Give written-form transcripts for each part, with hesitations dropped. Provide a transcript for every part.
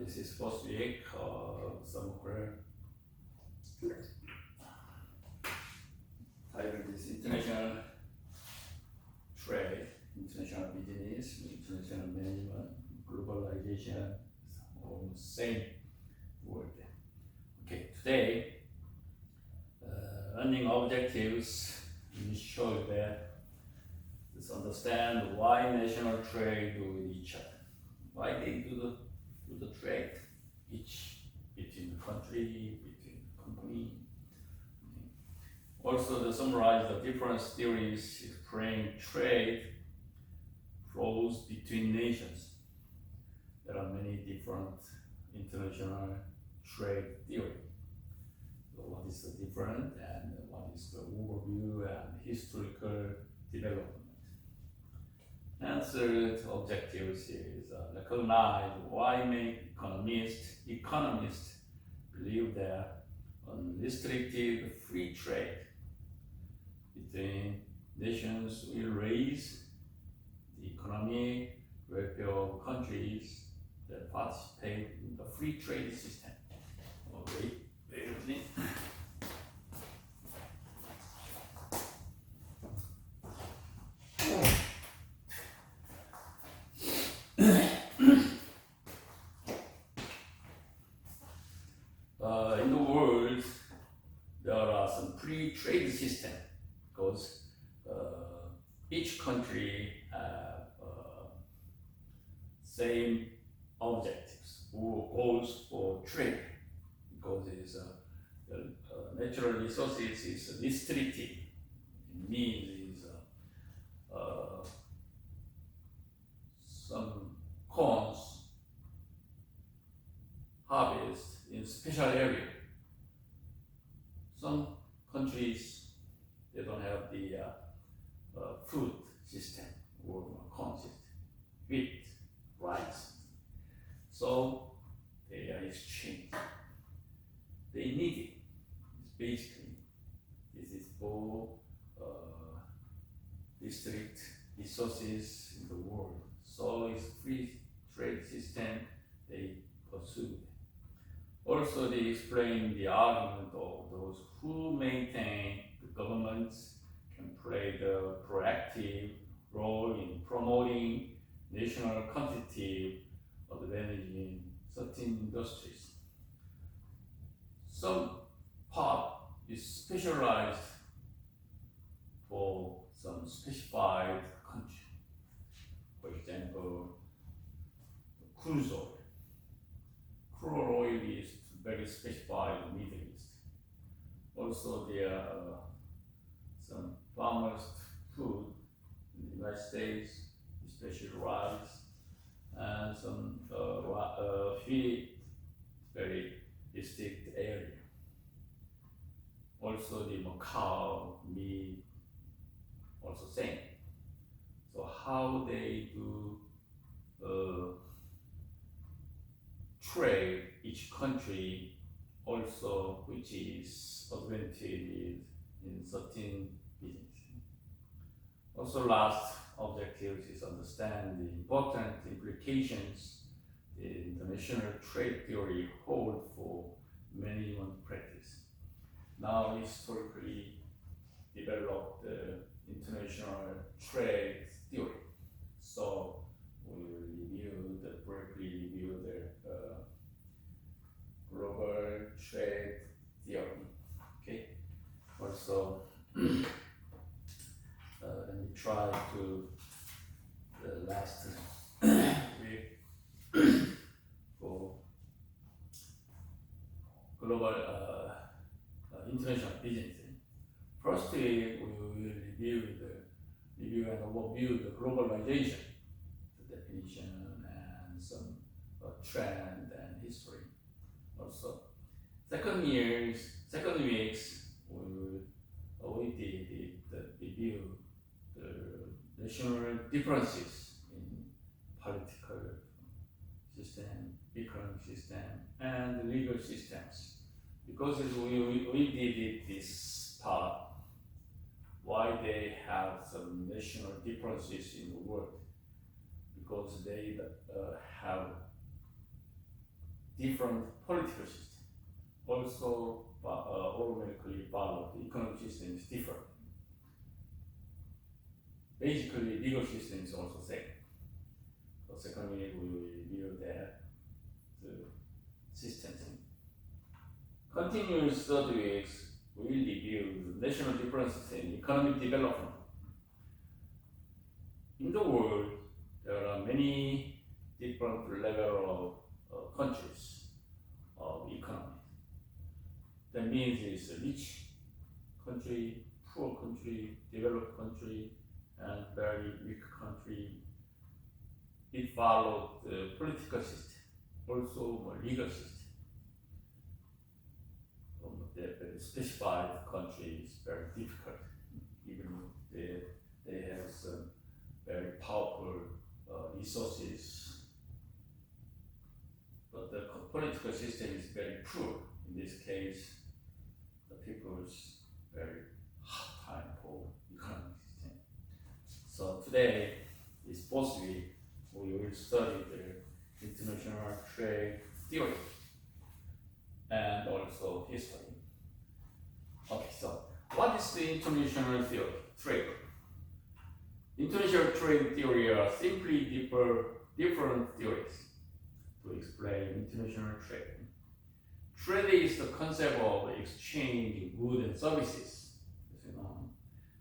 This is first week of summer career. Title is International Trade, International Business, International Management, Globalization, almost same word. Okay, today, learning objectives, we show that let's understand why national trade with each other. Why they do the trade, each between the country, between the company. Also, to summarize the different theories explain trade flows between nations. There are many different international trade theory. So what is the different and what is the overview and historical development? And third objective is recognize why many economists believe that unrestricted free trade between nations will raise the economic welfare of countries that participate in the free trade system. Okay, bear with me. In the world, there are some free trade system because each country have same objectives or goals for trade because it's natural resources is restricted. It means some corns harvest in special area. Some countries they don't have the food system or corn system, wheat, rice. So they are exchanged. They need it. It's basically this is for district resources in the world. So it's free trade system they pursue. Also, they explain the argument of those who maintain the governments can play the proactive role in promoting national competitive advantage in certain industries. Some part is specialized for some specified country. For example, cruise oil. Crude oil is very specified in the Middle East. Also, there are some farmers' food in the United States, especially rice, and some wheat, very distinct area. Also, the Macau meat, also same. So how they do trade each country also which is advantageous in certain business. Also last objective is understand the important implications the international trade theory hold for management practice. Now historically developed the international trade theory. So we will briefly review the global trade theory. Okay. Also, let me try to the last week for global international business. First, we will review and overview the globalization, the definition and some trend and history. Also, second weeks we did review the national differences in political system, economic system, and legal systems. Because we did this part, why they have some national differences in the world, because they have different political system. Also, automatically follow the economic system is different. Basically, legal system is also same. So secondly, we will review that the systems. Continuous third weeks, we will review the national differences in economic development. In the world, there are many different levels of countries of economy. That means it's a rich country, poor country, developed country, and very weak country. It follows the political system, also a legal system. The specified country is very difficult, even if they have some very powerful resources. But the political system is very poor. In this case, the people's very hard time for economic system. So today is supposed to be we will study the international trade theory and also history. Okay, so what is the international trade? International trade theory are simply different theories to explain international trade. Trade is the concept of exchanging goods and services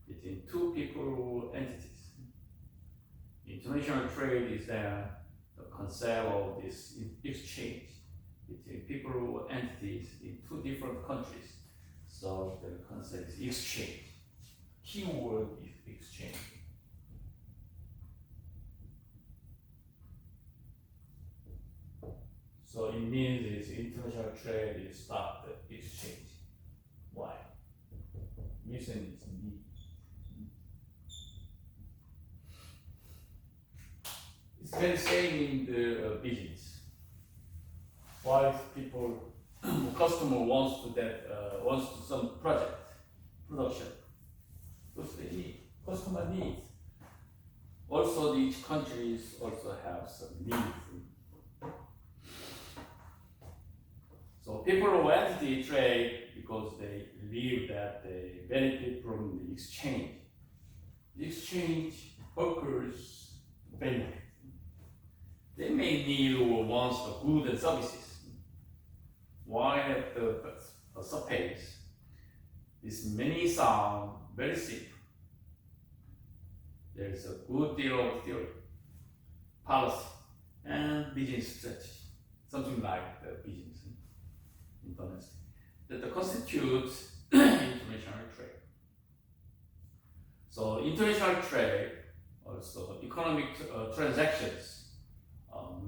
between two people or entities. International trade is then the concept of this exchange between people or entities in two different countries. So the concept is exchange. Keyword is exchange. So it means is international trade is stop the exchange. Why? Reason is need. It's very same in the business. Why people customer wants to some production because they need customer needs. Also, each countries also have some needs. So people or entity trade because they believe that they benefit from the exchange. The exchange workers benefit. They may need or want the goods and services. Why at the surface, this many sound very simple. There is a good deal of theory, policy, and business strategy, something like the business that constitutes international trade. So international trade, also economic transactions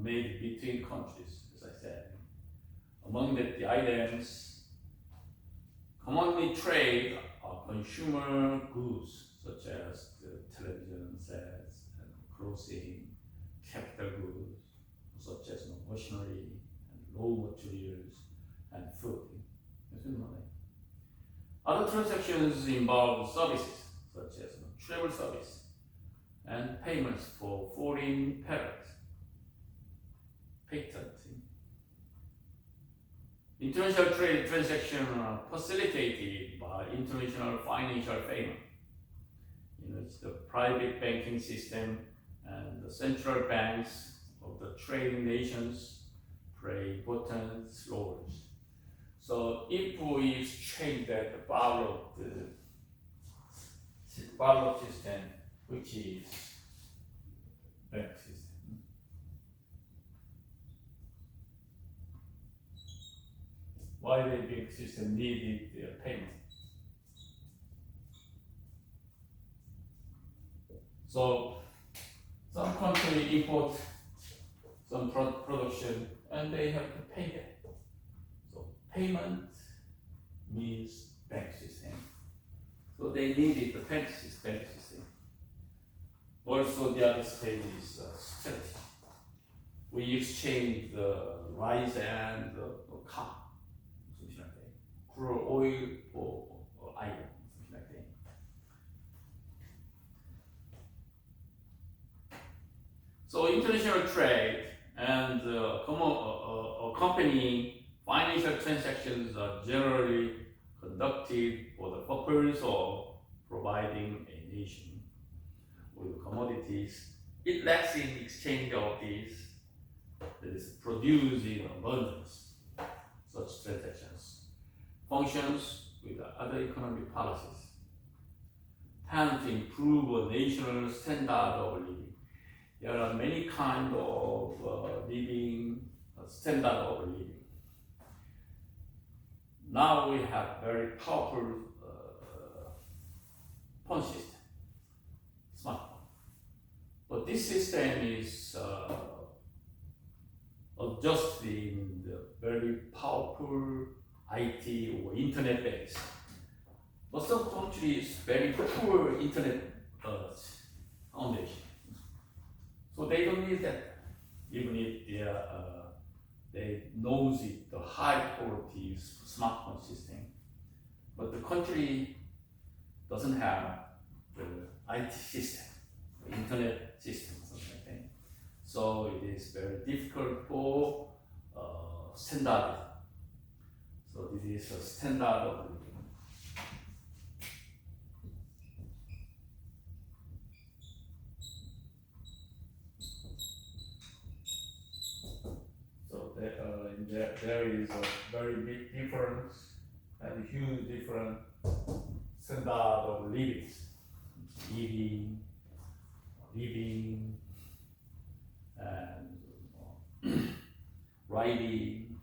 made between countries, as I said. Among the items commonly traded are consumer goods such as the television sets and clothing, capital goods such as machinery and raw materials and food. Other transactions involve services such as travel service and payments for foreign patent. International trade transactions are facilitated by international financial payment. It's the private banking system and the central banks of the trading nations play important roles. So if we exchange that borrowed system, which is bank system. Why the bank system needed their payment? So some country import some production and they have to pay that. So payment means bank system. So they needed the bank system. Also the other stage is strategy. We exchange the rice and the car, something like that. Crude oil or iron, something like that. So international trade and accompanying financial transactions are generally conducted for the purpose of providing a nation with commodities it lacks in exchange of these that is produced in abundance. Such transactions functions with other economic policies tend to improve a national standard of living. There are many kinds of living standard of living. Now we have very powerful phone system, smartphone. But this system is adjusted in the very powerful IT or internet base. But some countries very poor internet foundation. So they don't need that, even if they knows it, the high quality smartphone system. But the country doesn't have the IT system, the internet system, something like that. So it is very difficult for standard. So this is a standard of living. So there is a very big difference and huge difference standard of living, and writing,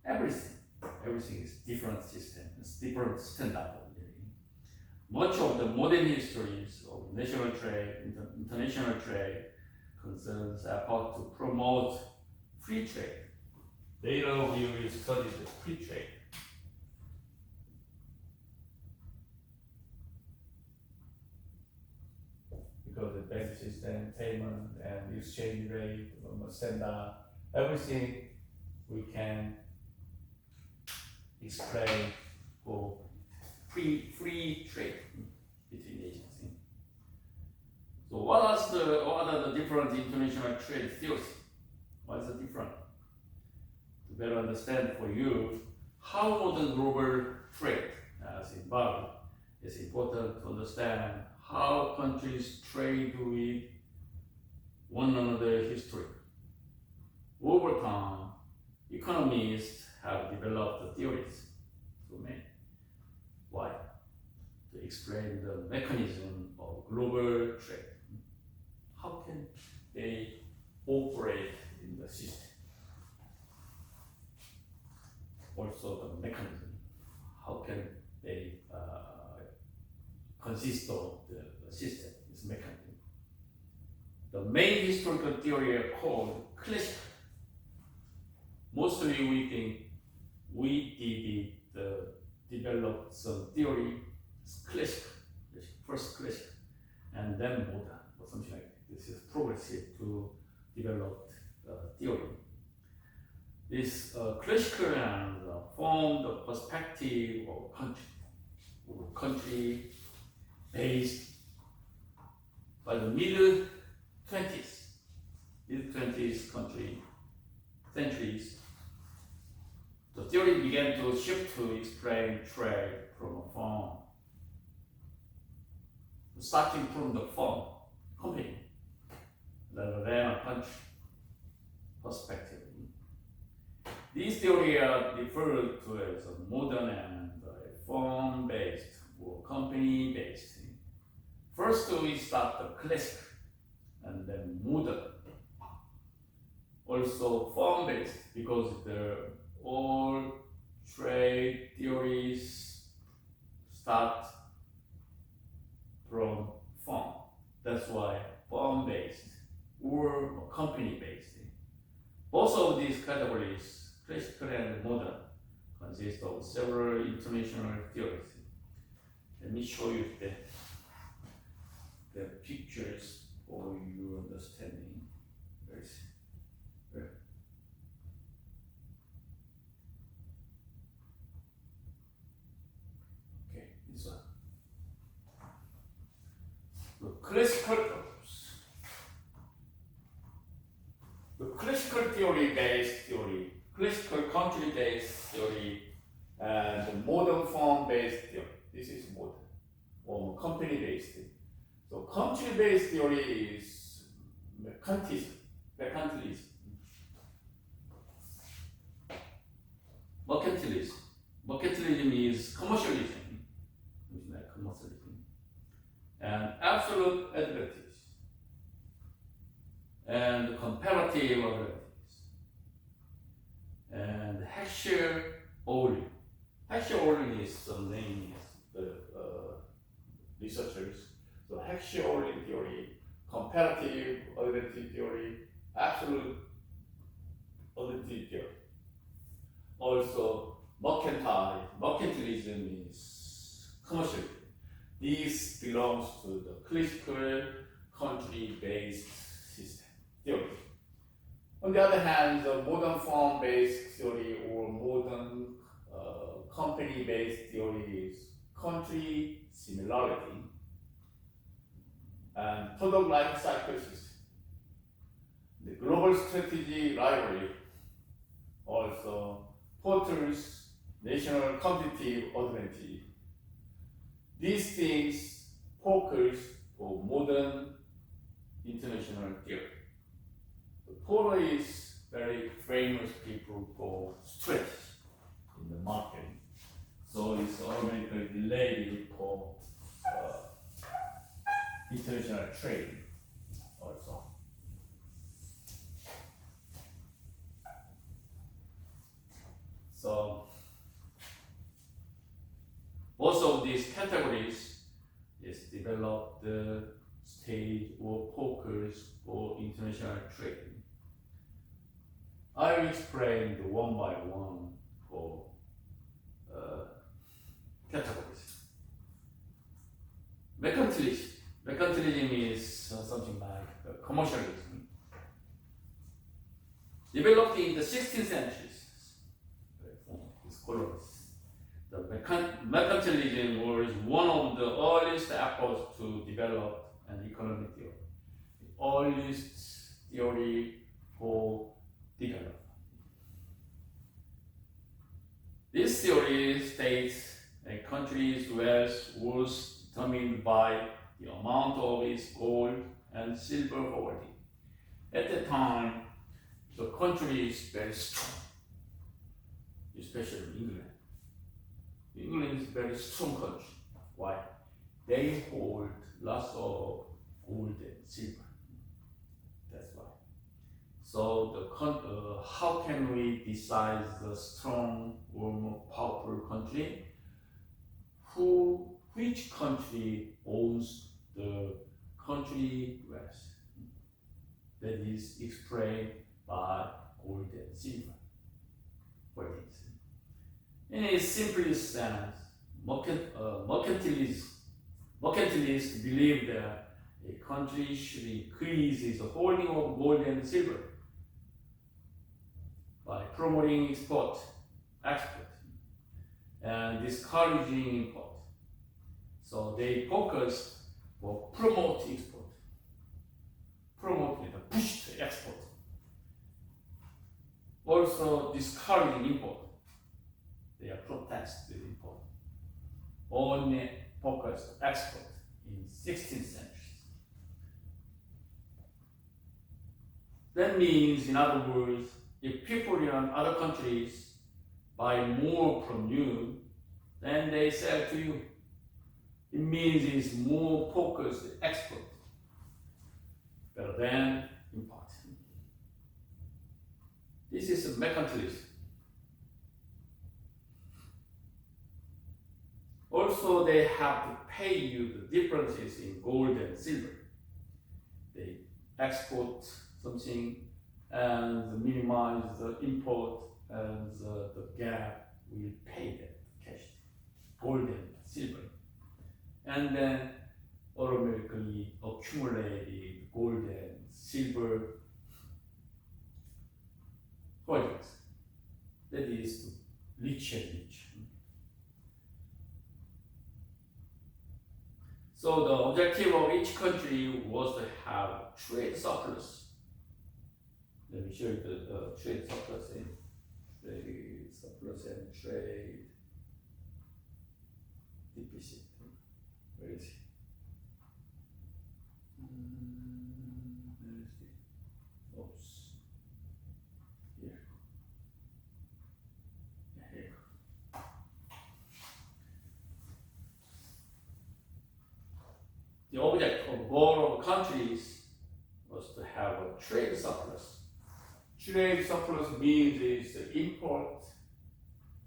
everything is different system, it's different standard of living. Much of the modern histories of national trade, international trade concerns effort to promote free trade. Later we will study the free trade. Because the bank system, payment and exchange rate, standard, everything we can explain for free trade between nations. So what are the different international trade theories? What is the difference? To better understand for you how modern global trade is involved, it's important to understand how countries trade with one another history. Over time, economists have developed theories to make. Why? To explain the mechanism of global trade. How can they operate in the system? Also the mechanism. How can they consist of the system, this mechanism? The main historical theory are called classical. Mostly we think we develop some theory, classical, first classical, and then modern, or something like that. This is progressive to develop theory. This classical and form the perspective of country based by the mid-20s centuries. The theory began to shift to explain trade from a firm, starting from the firm, company, rather than a country perspective. These theories are referred to as a modern and firm-based or company-based. First, we start the classic and then modern. Also firm-based because all trade theories start from firm. That's why firm-based or company-based. Both of these categories, classical and modern, consist of several international theories. Let me show you the pictures for your understanding. Okay, this one. The classical theory-based theory. Classical modern firm-based theory. This is modern, or company-based theory. So country-based theory is mercantilism. Mercantilism is commercialism. It's like commercialism. And absolute advantage. And comparative advantage. And Heckscher Ohlin. Heckscher Ohlin is some name of the researchers. So Heckscher Ohlin theory, comparative advantage theory, absolute advantage theory. Also, mercantilism is commercialism. This belongs to the classical country-based system theory. On the other hand, the modern firm-based theory or modern company-based theory is country similarity and product life cycle system. The global strategy rivalry also Porter's national competitive advantage. These things focus for modern international theory. Porter is very famous people for strategy in the market. So it's automatically related for international trade also. So most of these categories is developed the stage or focus for international trade. I will explain the one by one for categories. Mercantilism. Mercantilism is something like commercialism. Developed in the 16th century. It's colonies. The mercantilism was one of the earliest efforts to develop an economic theory. The earliest theory for development. This theory states a country's wealth was determined by the amount of its gold and silver hoarding. At the time, the country is very strong, especially England. England is a very strong country. Why? They hold lots of gold and silver. That's why. So how can we decide the strong or more powerful country? Which country owns the country wealth? That is explained by gold and silver. For instance, in a simplest sense, mercantilists believe that a country should increase its holding of gold and silver by promoting export, and discouraging import. So they focus for promote export, push to export. Also discouraging import. They are protest the import. Only focus export in 16th century. That means, in other words, if people in other countries buy more from you, then they sell to you. It means it's more focused export rather than import. This is a mercantilism. Also, they have to pay you the differences in gold and silver. They export something and minimize the import, and the gap will pay them cash, gold and silver. And then automatically accumulated gold and silver holdings. That is rich and rich. So the objective of each country was to have trade surplus. Let me show you the trade surplus and trade. deficit. Where is it? Where is it? Oops. Here. Here. The object or goal of countries was to have a trade surplus. Trade surplus means is import,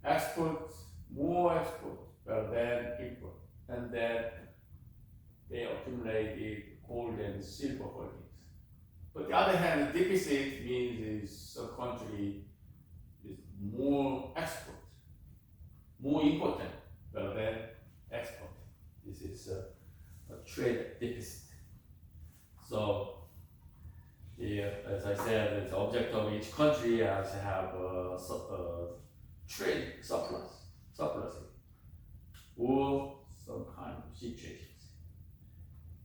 export, more export rather than import, and then they accumulated gold and silver holdings. But the other hand, deficit means is a country is more export, more important rather than export. This is a trade deficit. So, as I said, the object of each country has to have a trade surplus or some kind of situations.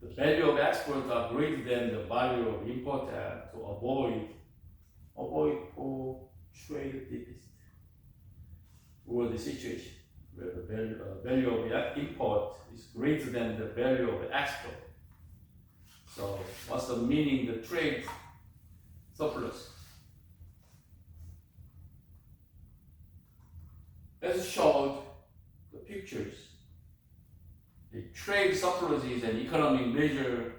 The value of export are greater than the value of import to avoid poor trade deficit, or the situation where the value of import is greater than the value of export. So what's the meaning of the trade surplus? As showed the pictures, the trade surplus is an economic measure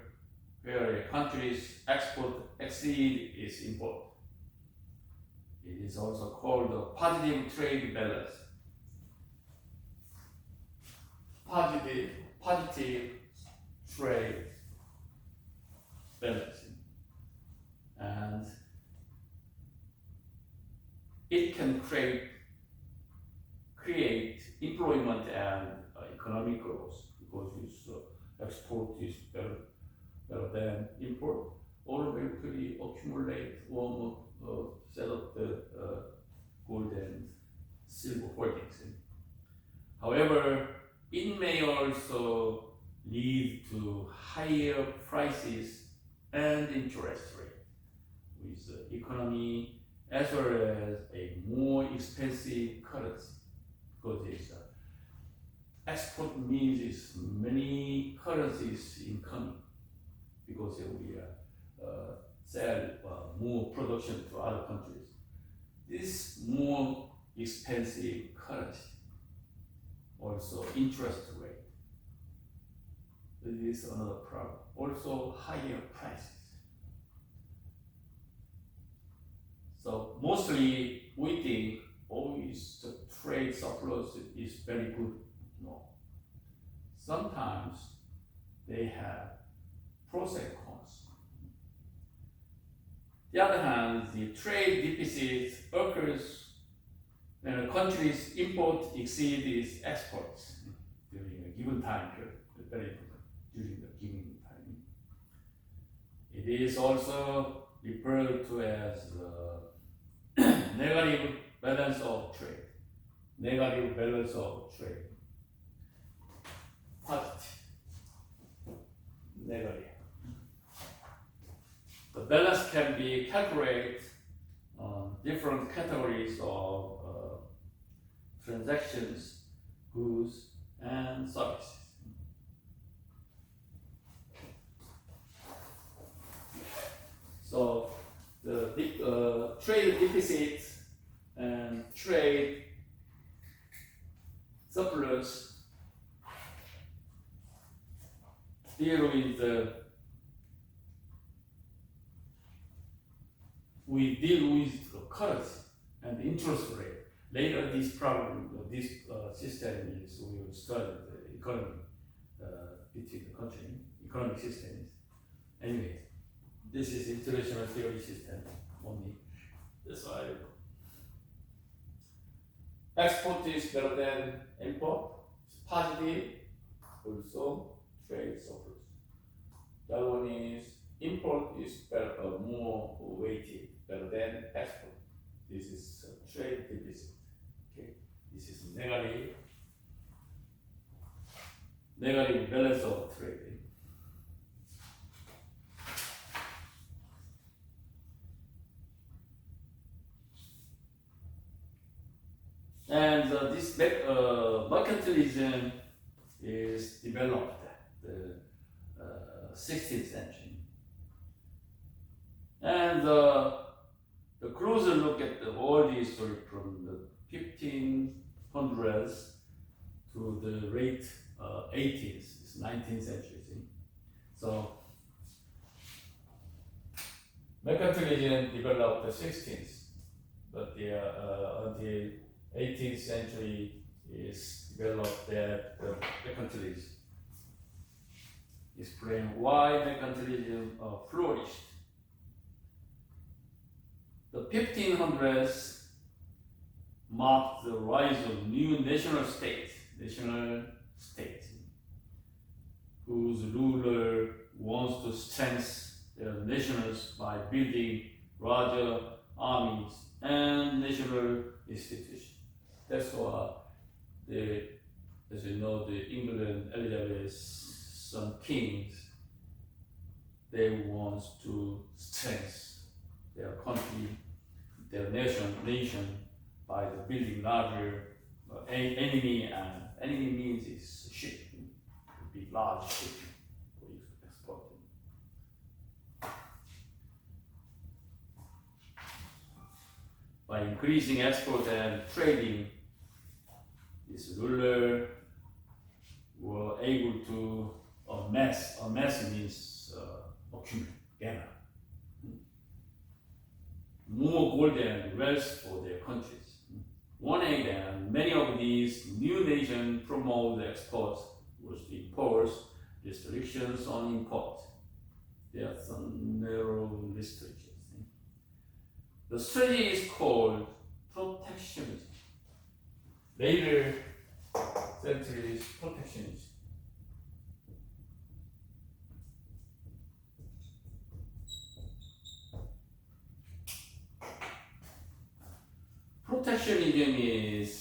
where a country's export exceed its import. It is also called the positive trade balance. Positive trade balancing, and it can create employment and economic growth because its export is better than import, automatically accumulate or set up the gold and silver holdings. However, it may also lead to higher prices and interest rate with the economy as well as a more expensive currency, because it's export means is many currencies incoming because we sell more production to other countries. This more expensive currency, also interest rate. This is another problem. Also higher prices. So mostly we think always the trade surplus is very good. No. Sometimes they have pros and cons. The other hand, the trade deficit occurs when a country's import exceeds its exports during a given time period. Very important, during the given time. It is also referred to as negative balance of trade. Negative balance of trade. Positive. Negative. The balance can be calculated on different categories of transactions, goods, and services. So the trade deficit and trade surplus deal with the currency and the interest rate. Later, this problem, this system is we will study the economy between the country, economic systems. Anyway, this is international theory system only. That's why export is better than import. It's positive. Also, trade surplus. The other one is import is better, more weighted, better than export. This is trade deficit. Okay, this is negative balance of trade. And this mercantilism is developed the 16th century. And the closer look at the world history from the 1500s to the late 18th, 19th century. So mercantilism developed the 16th, but until 18th century is developed that the mercantilism explain why mercantilism flourished. The 1500s marked the rise of new national states, whose ruler wants to strengthen their nations by building larger armies and national institutions. That's why as you know, the England Elizabeth's some kings, they want to strengthen their country, their nation by the building larger enemy, and enemy means is ship, big large ship for exporting. By increasing export and trading, this ruler were able to amass means accumulate, gather more gold and wealth for their countries. One aid, and many of these new nations promote the export was to impose restrictions on import. There are some narrow restrictions. The strategy is called protectionism. Later centuries, protectionism. Protectionism is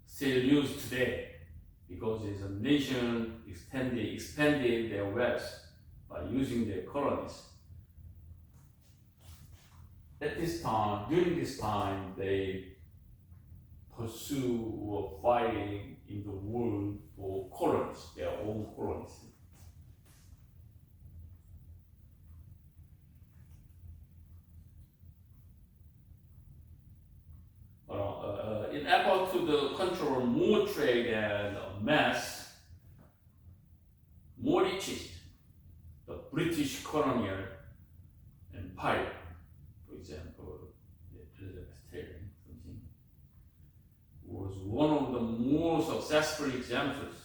still used today because it's a nation expanded their wealth by using their colonies. During this time, they pursue or fighting in the world for colonies, their own colonies. In effort to control more trade and mass, more riches, the British colonial empire, for example, was one of the more successful examples.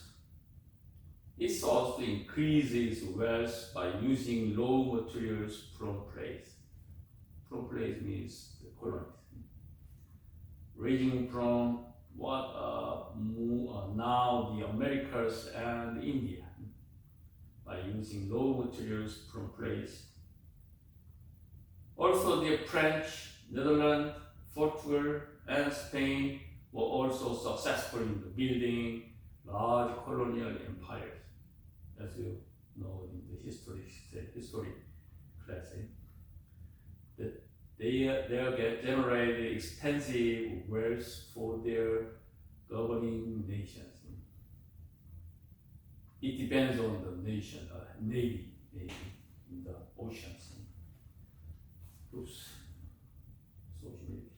It sought to increase its wealth by using raw materials from place. From place means the colonies. Ranging from what now the Americas and India, by using raw materials from place. Also the French, Netherlands, Portugal, and Spain were also successful in building large colonial empires, as you know in the history class. That they generate expensive wealth for their governing nations. It depends on the nation, navy in the oceans. Oops. So humility.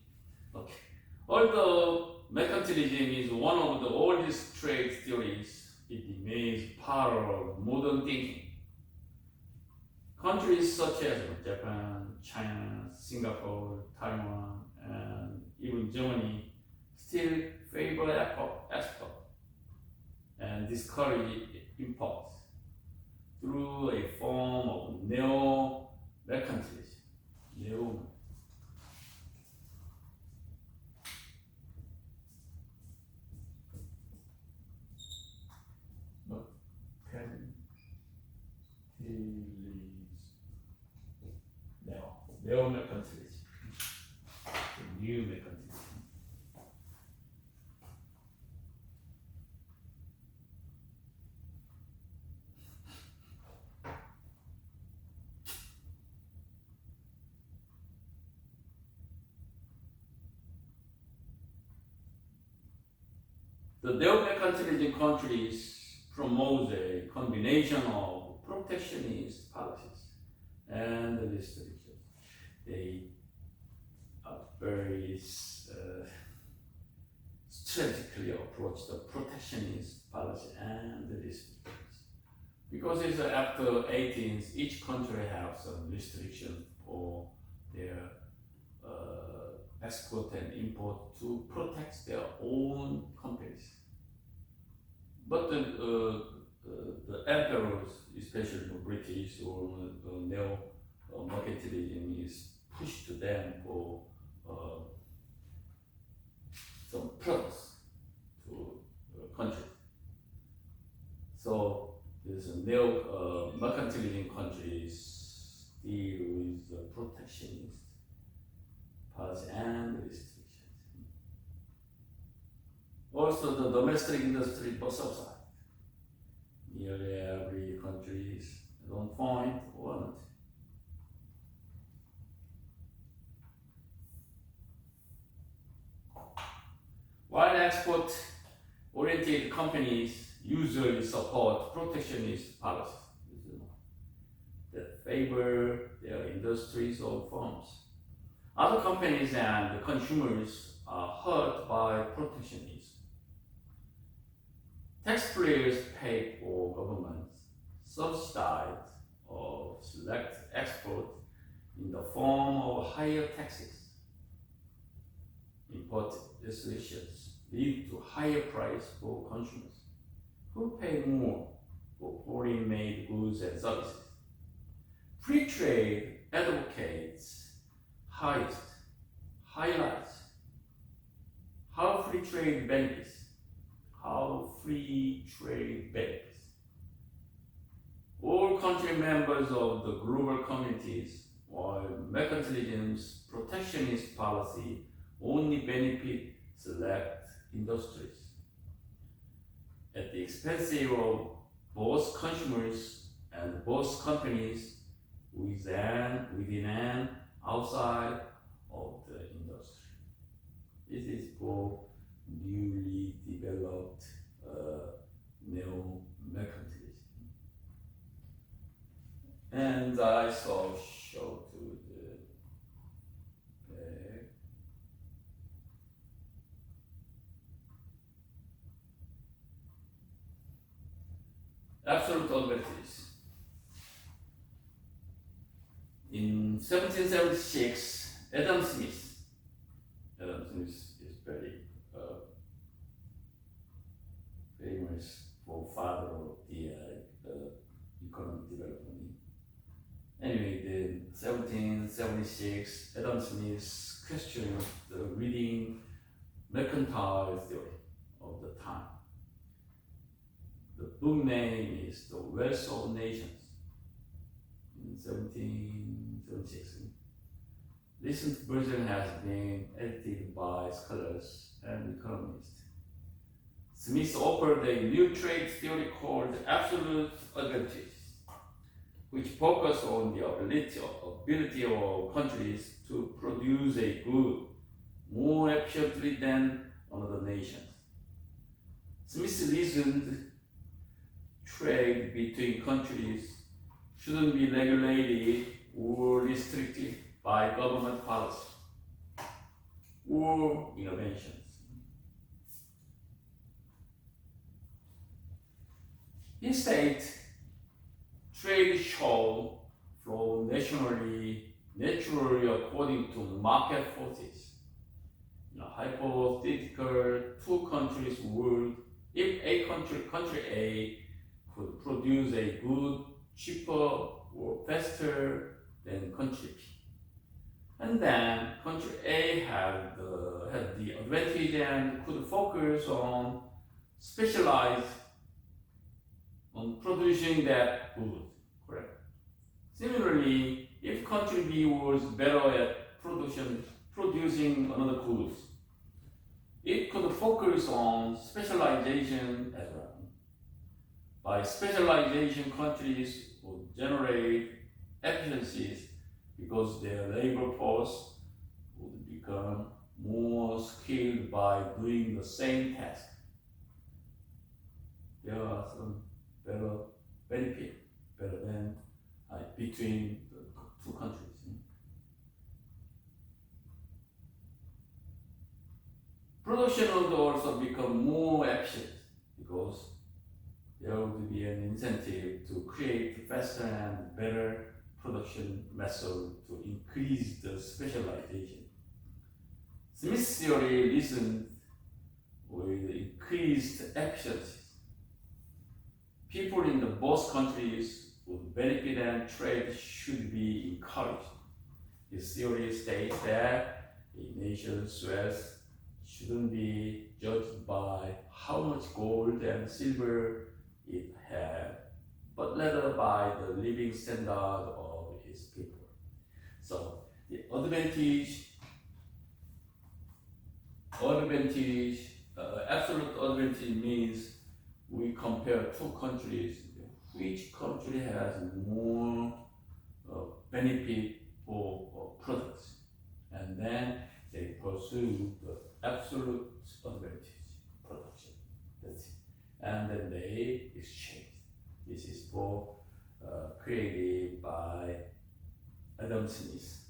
Okay. Although mercantilism is one of the oldest trade theories, it remains part of modern thinking. Countries such as Japan, China, Singapore, Taiwan, and even Germany still favor export and discourage import through a form of neo-mercantilism. Neo-mercantilism. New mercantilism. The neo-mercantilism countries promote a combination of protectionist policies and restrictions. They very strategically approach the protectionist policy and the restrictions. Because it's after 18th, each country has some restrictions for their export and import to protect their own companies. But the emperors, especially the British or neo-mercantilism, is pushed to them for some products to countries. So there's a neo-mercantilism countries deal with the protectionist policy and restrictions. Also, the domestic industry was subsidized. Nearly every country is at one point or not. While export-oriented companies usually support protectionist policies that favor their industries or firms, other companies and consumers are hurt by protectionism. Taxpayers pay for governments subsidize or select export in the form of higher taxes. Import restrictions lead to higher price for consumers who pay more for foreign-made goods and services. Free trade advocates highlights how free trade benefits. All country members of the global communities, while mercantilism's protectionist policy only benefit select industries at the expense of both consumers and both companies within and outside of the industry. This is for newly developed neo-mercantilism. And I shall show to the back. Absolute advantages. In 1776, Adam Smith is very famous for father of the economic development. Anyway, in 1776, Adam Smith questioned the leading mercantile theory of the time. The book name is The Wealth of Nations in 1776. Recent version has been edited by scholars and economists. Smith offered a new trade theory called absolute advantage, which focused on the ability of countries to produce a good more efficiently than another nations. Smith reasoned trade between countries shouldn't be regulated or restricted by government policy or innovations. Instead, trade should flow naturally according to market forces. In a hypothetical two-countries world, if a country A could produce a good cheaper or faster than country B, and then country A had the advantage and could focus on specialize on producing that good, correct? Similarly, if country B was better at producing another goods, it could focus on specialization as well. By specialization, countries would generate efficiencies because their labor force would become more skilled by doing the same task. there are some better benefit, better than between the two countries. Production would also become more efficient because there would be an incentive to create faster and better production method to increase the specialization. Smith's theory reasoned with increased efficiency. People in the both countries would benefit and trade should be encouraged. His theory states that a nation's wealth shouldn't be judged by how much gold and silver it had, but rather by the living standard of its people. So the absolute advantage means we compare two countries, which country has more benefit for products, and then they pursue the absolute advantage production. That's it. And then they exchange. This is for created by Adam Smith.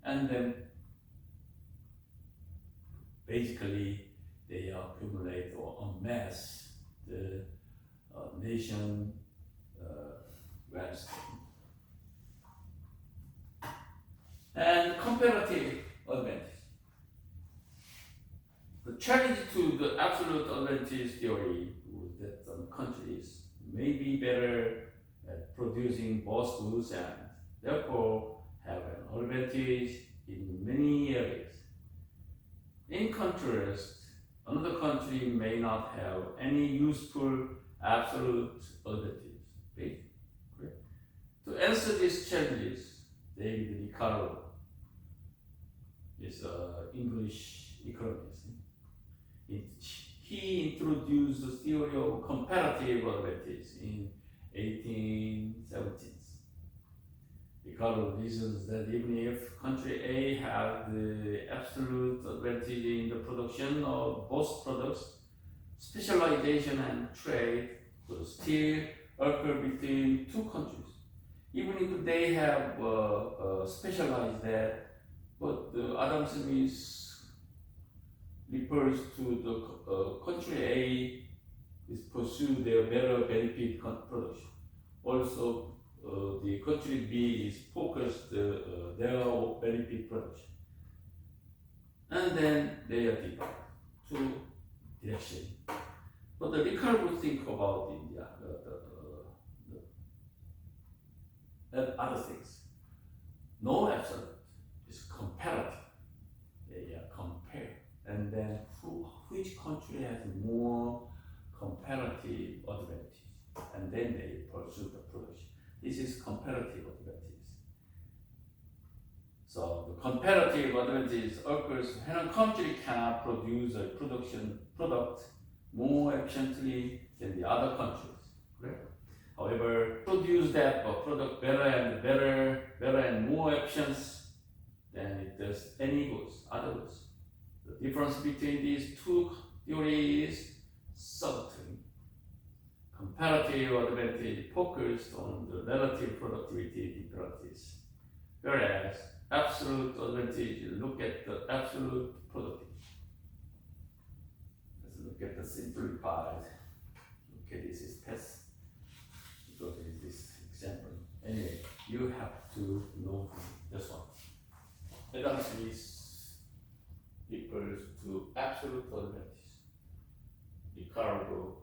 And then basically they accumulate or amass the nation wealth. And comparative advantage. The challenge to the absolute advantage theory was that some countries may be better at producing both goods and therefore have an advantage in many areas. In contrast, another country may not have any useful absolute advantage. Okay? To answer these challenges, David Ricardo is an English economist. He introduced the theory of comparative advantage in 1870s. Ricardo reasons that even if country A had the absolute advantage in the production of both products, specialization and trade could still occur between two countries, even if they have specialized that. But Adam Smith refers to the country A is pursue their better benefit production. Also, the country B is focused their benefit production. And then they are divided two directions. But the Ricardo think about the other things. No absolute is comparative. They are compared. And then which country has more comparative advantage? And then they pursue the production. This is comparative advantage. So the comparative advantage occurs when a country can produce a product more efficiently than the other countries. Correct? However, produce that product better and more efficient than it does any goods, other goods. The difference between these two theories is subtle. Comparative advantage focused on the relative productivity differences, whereas absolute advantage look at the absolute productivity. Let's look at the simplified. Okay, this is past. Go to this example. Anyway, you have to know this one. Adam Smith refers to absolute advantage. Ricardo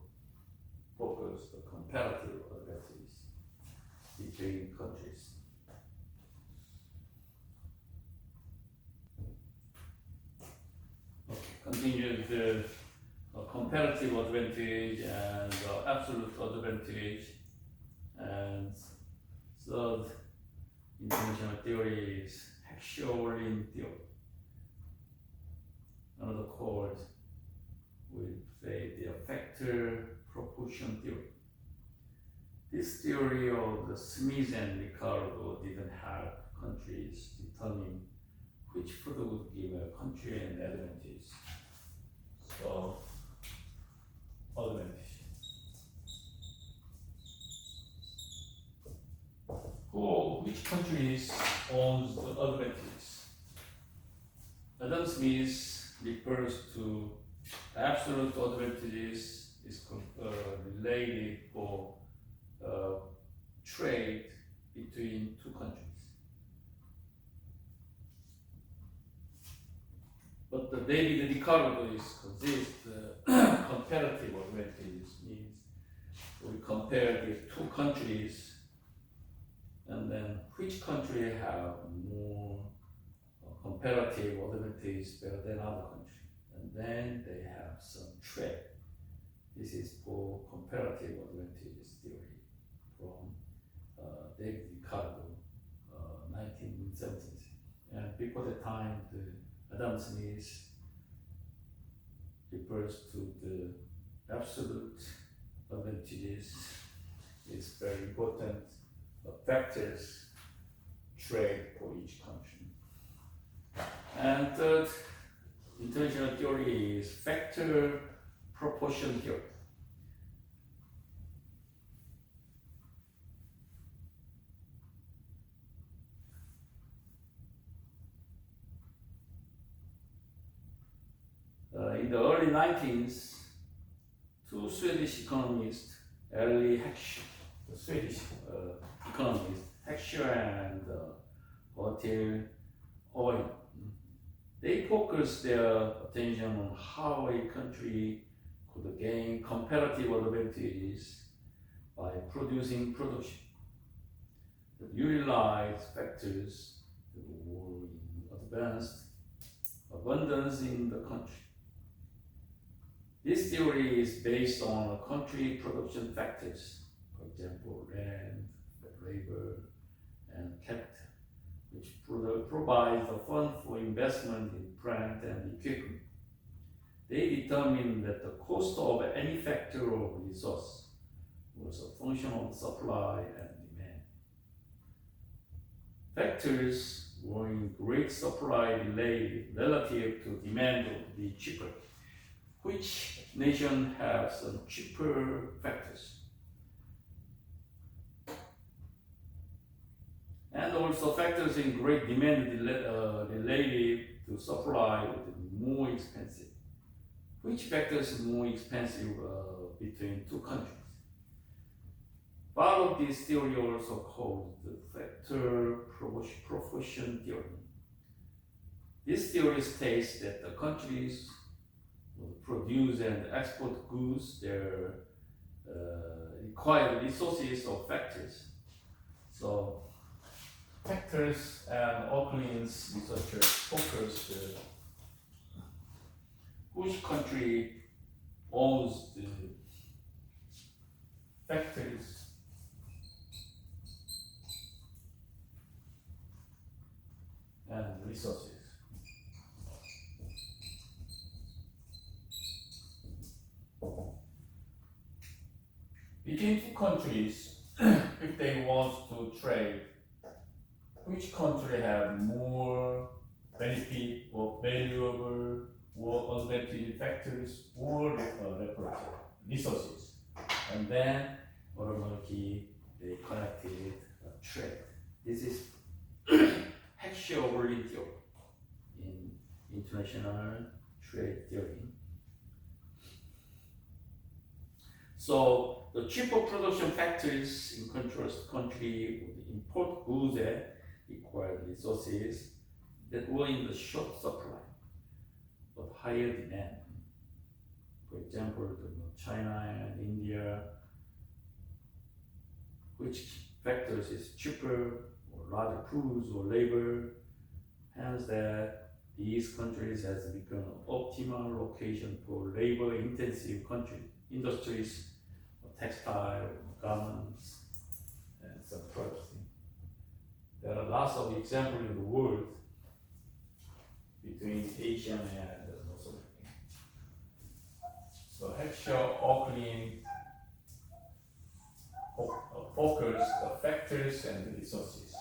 focused the comparative advantage between countries. Okay, continue the comparative advantage and absolute advantage. And third international theory is Lordland theory. Another called we say the factor proportion theory. This theory of the Smith and Ricardo didn't help countries determine which food would give a country an advantage. So owns the advantages. Adam Smith refers to absolute advantages is related for trade between two countries. But the David Ricardo is consist comparative advantages means we compare the two countries and then which country have more comparative advantage better than other country, and then they have some trade. This is for comparative advantages theory from David Ricardo, 1970s. And before the time, the Adam Smith refers to the absolute advantages is very important factors trade for each country. And third international theory is factor proportion theory. In the early 19th, two Swedish economists, Early Heckscher, the Swedish economist, Heckscher and Hotel Owen, they focused their attention on how a country could gain comparative advantages by producing production that utilize factors that were in advanced abundance in the country. This theory is based on country production factors, for example, land, labor, and capital, which provides the fund for investment in plant and equipment. They determined that the cost of any factor of resource was a function of supply and demand. Factors were in great supply delay relative to demand would be cheaper. Which nation has some cheaper factors? And also factors in great demand related to supply would be more expensive. Which factors is more expensive between two countries? Part of this theory also called the factor proportion theory. This theory states that the countries will produce and export goods, their required resources or factors. So factors and Oakland's researchers focused which country owns the factories and resources. Between two countries, if they want to trade, which country have more benefit or valuable or advantage factors or resources? And then automatically they connected trade. This is Heckscher-Oberlin theory in international trade theory. So the cheaper production factors in contrast country would import goods that required resources that were in the short supply but higher demand. For example, China and India, which factors is cheaper or larger goods or labor, hence that these countries has become an optimal location for labor-intensive industries, textile, garments, and some products. There are lots of examples in the world between Asia and North America. So Heckscher-Oberlin focus the factors and the resources,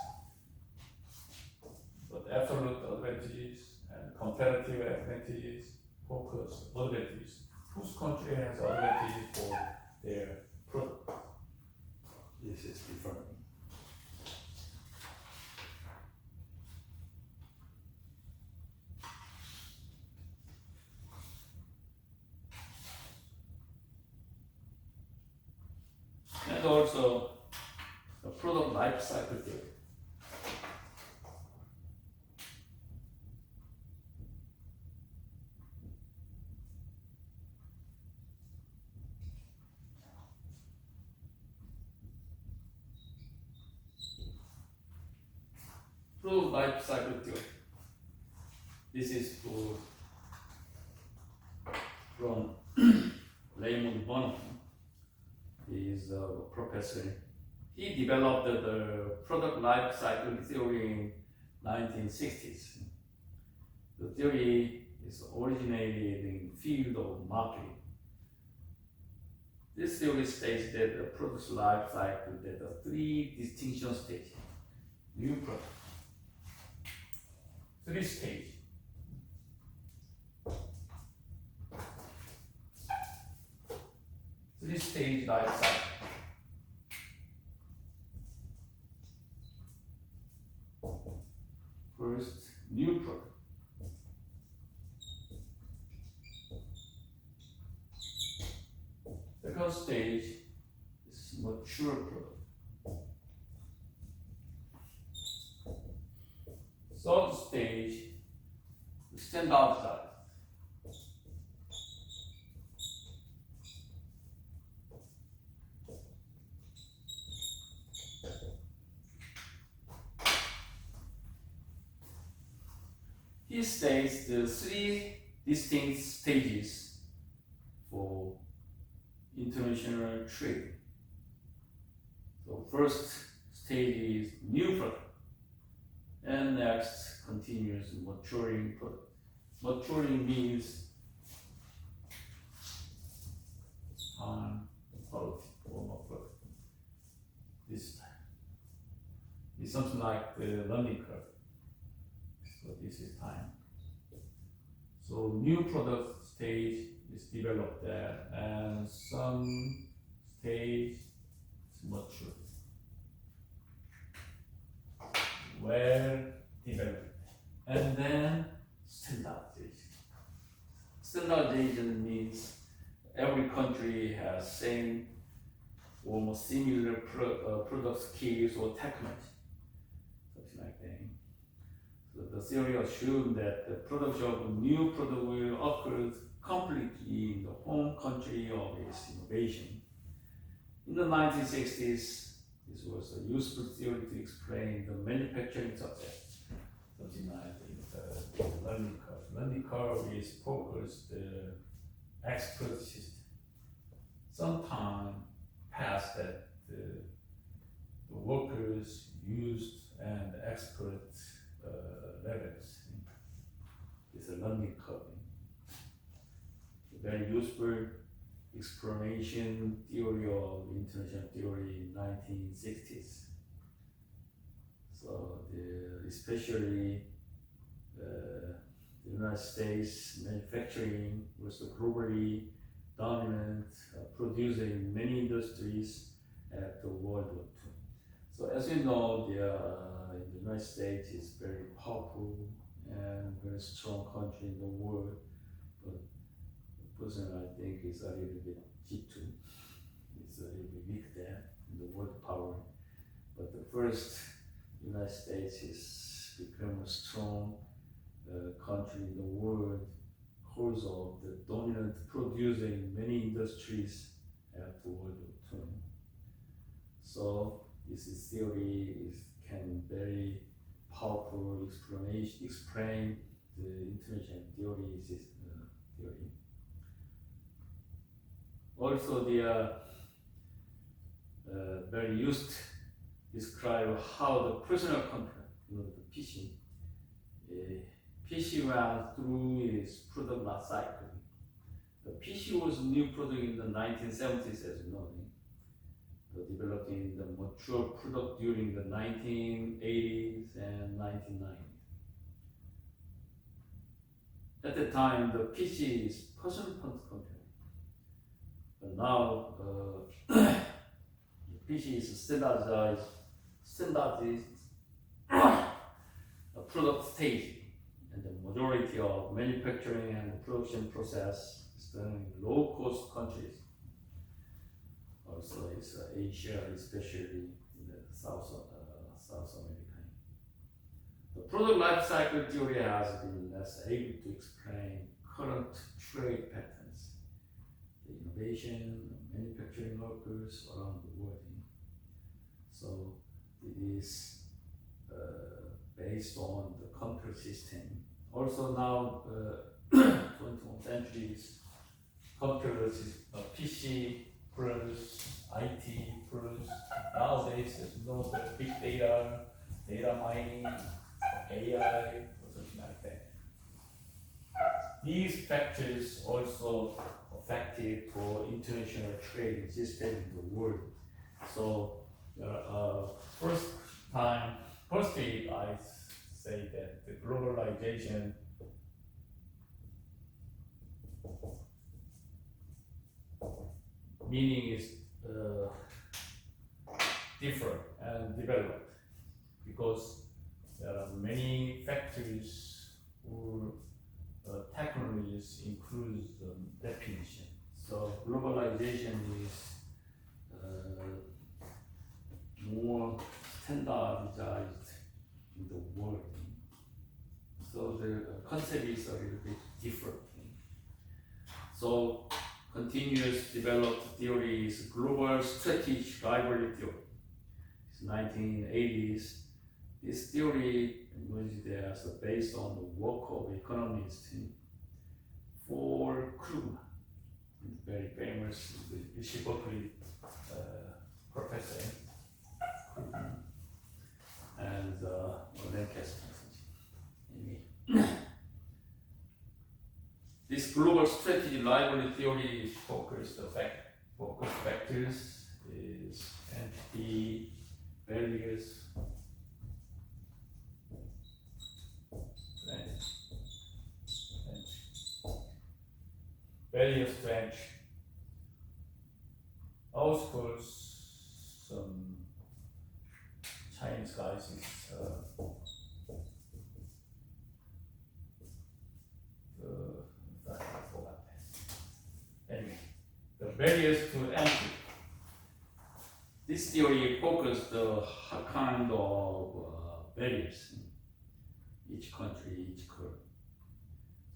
but absolute advantages and comparative advantages focus advantages. Whose country has advantages for their product? This is different. and also the product life cycle theory. Product life cycle theory. This is from Raymond Bonham. He is a professor. He developed the product life cycle theory in 1960s. The theory is originated in the field of marketing. This theory states that the product's life cycle there are three distinction stages. New product. Three stages. Three-stage life cycle. First, new product. Second stage is mature product. Third stage is standardized. He states the three distinct stages for international trade. So first stage is new product, and next continues maturing product. Maturing means time, quality, form of product. This time. It's something like the learning curve. So this is time. So new product stage is developed there, and some stage is mature. Well developed. And then standardization. Standardization means every country has same almost similar product skills or technology. Something like that. So the theory assumes that the production of a new product will occur completely in the home country of its innovation. In the 1960s, this was a useful theory to explain the manufacturing success. Something like the learning curve. Learning curve is focused expert system. Some time passed that the workers used and expert levels. It's a learning curve. A very useful explanation theory of international theory in 1960s. So especially the United States manufacturing was globally dominant, producing many industries after World War II. So as you know, the United States is very powerful and very strong country in the world, but personally I think it's a little bit G2. It's a little bit weak there in the world power. But the first United States is become a strong country in the world because of the dominant producer in many industries after World War II. So this is theory can very powerful explain the international theory. Also, the very used describe how the personal computer, the PC went through its product life cycle. The PC was a new product in the 1970s, as you know. Developing the mature product during the 1980s and 1990s. At the time, the PC is personal computer. But now, the PC is standardized product stage, and the majority of manufacturing and production process is done in low-cost countries. also is Asia, especially in the South America. The product life cycle theory has been less able to explain current trade patterns, the innovation, manufacturing workers around the world. So it is based on the computer system. Also now, 21st century's computers is PC plus IT plus nowadays the big data, data mining, AI, or something like that. These factors also affected for international trade system in the world. So firstly, I say that the globalization meaning is different and developed because there are many factors or technologies include the definition. So globalization is more standardized in the world. So the concept is a little bit different. So continuous developed theory is global strategic rivalry theory. It's 1980s. This theory emerged as based on the work of economist Paul Krugman, very famous UC Berkeley professor, and Lancaster. Anyway. This global strategy library theory focus factors is entity, barriers, to entry. Our schools, some Chinese guys is I forgot that. Anyway, the barriers to entry. This theory focused the kind of barriers in each country, each curve.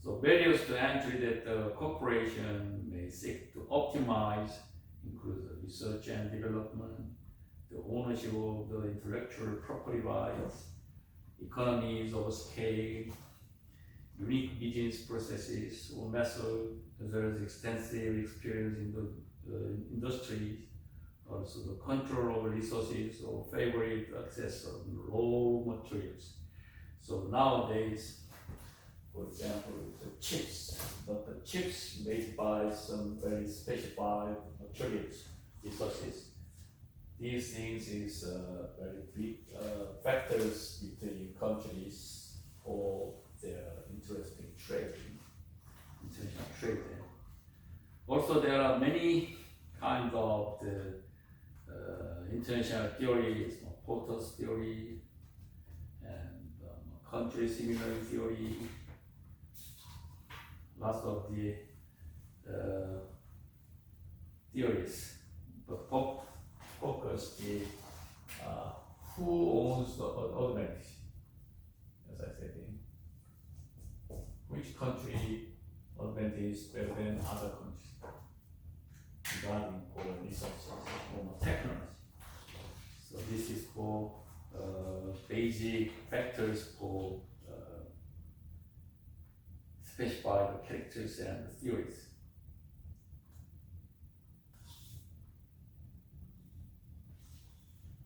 So barriers to entry that the corporation may seek to optimize include the research and development, the ownership of the intellectual property rights, economies of scale, unique business processes or methods, as well as extensive experience in the industry, also the control of resources or favorite access of raw materials. So nowadays, for example, the chips, but the chips made by some very specified materials, resources. These things is very big factors between countries for their interesting trade, international trade. Also, there are many kinds of the international theories, Porter's theory, and country similar theory. Lots of the theories, but focus is who owns the advantage, as I said, which country advantage is better than other countries regarding for resources or technology. So this is for basic factors for specify the characters and the theories.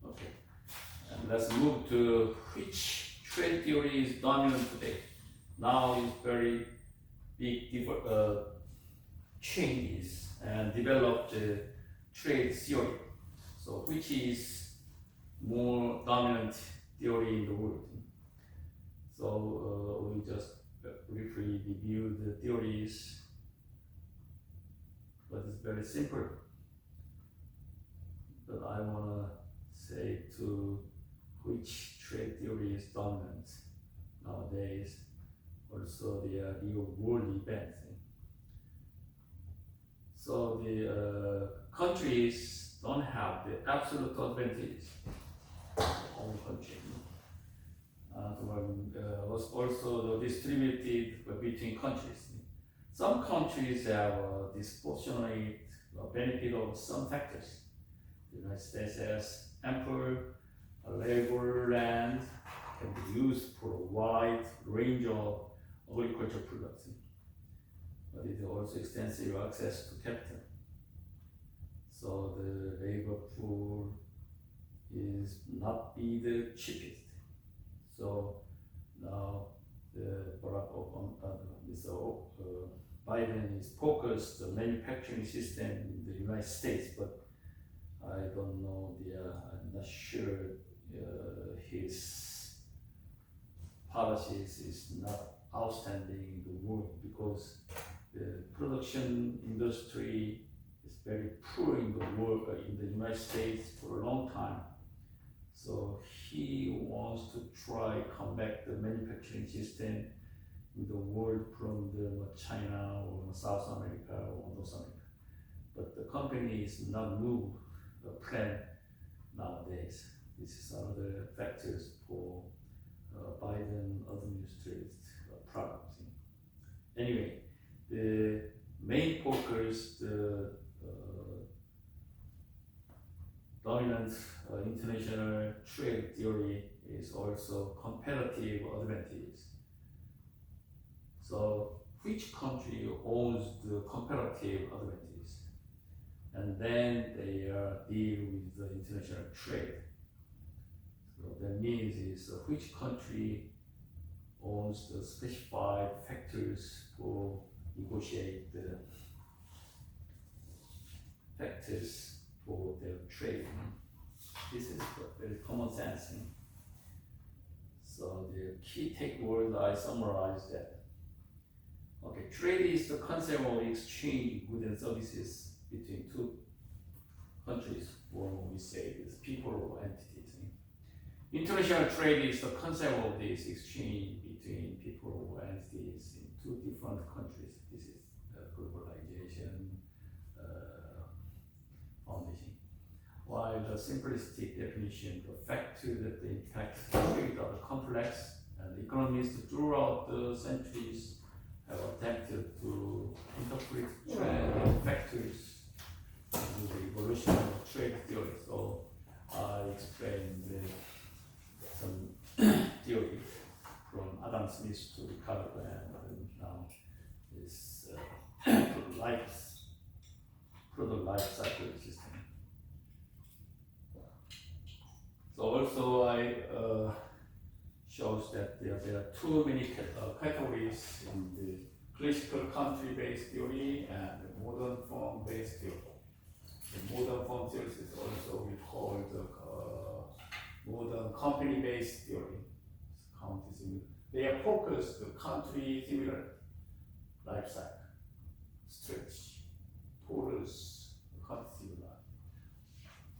Okay, and let's move to which trade theory is dominant today. Now is very big changes and developed trade theory. So which is more dominant theory in the world? So we just briefly review the theories, but it's very simple. But I want to say to which trade theory is dominant nowadays. Also, the real world events. So the countries don't have the absolute advantages of own country. Was also distributed between countries. Some countries have disproportionate benefit of some factors. The United States has ample labor land can be used for a wide range of agricultural products, but it also extensive access to capital. So the labor pool is not be the cheapest. So now the Mr. Biden is focused the manufacturing system in the United States, but I don't know I'm not sure his policies is not outstanding in the world, because the production industry is very poor in the world, in the United States for a long time. So he wants to try come back the manufacturing system in the world from the China or South America or North America. But the company is not move the plan nowadays. This is another factors for Biden administrative problems. Anyway, the main focus, the dominant international trade theory is also comparative advantages. So which country owns the comparative advantages? And then they deal with the international trade. So that means is which country owns the specified factors for negotiate the factors for their trade. This is very common sense. So the key take words I summarize that. Okay, trade is the concept of exchange goods and services between two countries, or we say this people or entities. International trade is the concept of this exchange between people or entities in two different countries. This is globalization foundation. While the simplistic definition, the factors that impact trade are complex, and economists throughout the centuries have attempted to interpret trend and factors in the evolution of trade theory. So I explained some theory from Adam Smith to Ricardo, and now this product life cycle system. So also I shows that there are too many categories in the classical country-based theory and the modern form-based theory. The modern form theory is also we call the modern company-based theory. They are focused on country similar life cycle, stretch, porous, country similar.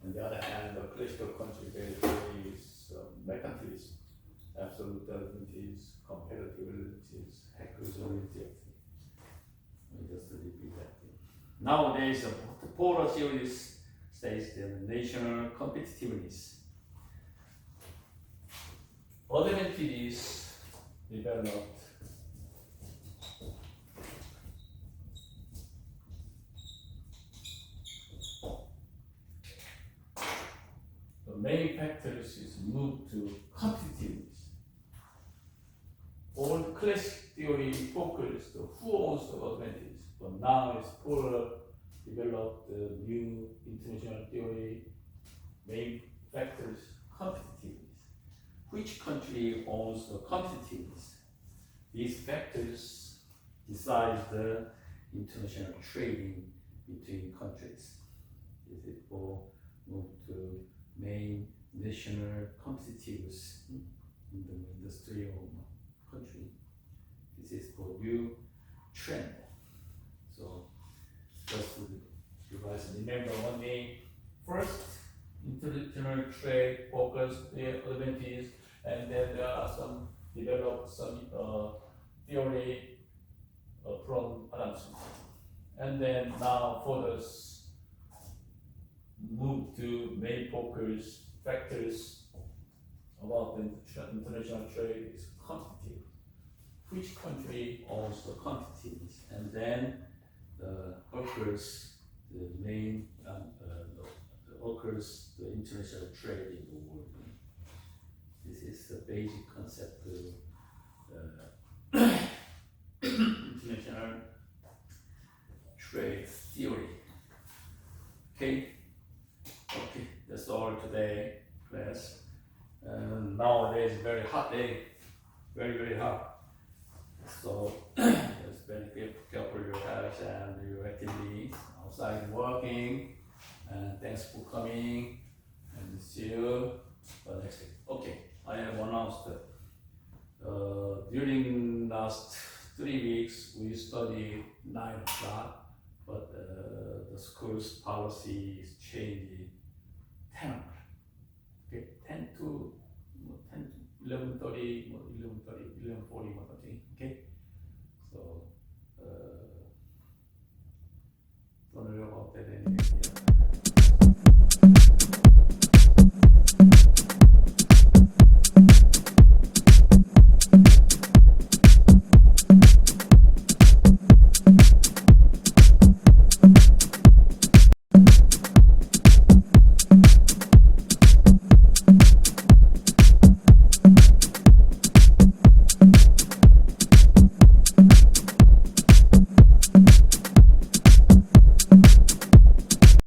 On the other hand, the classical country-based theory is mercantilism. Absolute advantages, competitiveness, hackers oriented. We just repeat that thing. Nowadays, the polar series states that national competitiveness. Advantages developed the main factors is moved to competitiveness. Old classic theory focused on who owns the advantage, but now it's polar developed new international theory, main factors, competitiveness. Which country owns the competitiveness? These factors decide the international trading between countries. Is it for move to main national competitiveness in the industrial country? This is for new trend. So just to revise and remember one thing. First, international trade focus the advantages, and then there are some developed some theory from Adam Smith. And then now for this move to main focus factors about the international trade is quantitative. Which country owns the quantities, and then the occurs the main occurs the international trade in the world. This is the basic concept of international trade theory. Okay, that's all today, class. Nowadays, very hot day, very hot. So just very careful your health and your activities outside working. And thanks for coming. And see you next week. Okay, I have announced that during last 3 weeks we studied 9 o'clock, but the school's policy is changing 10 o'clock. Okay, 10 to 11:30, 11:40, something.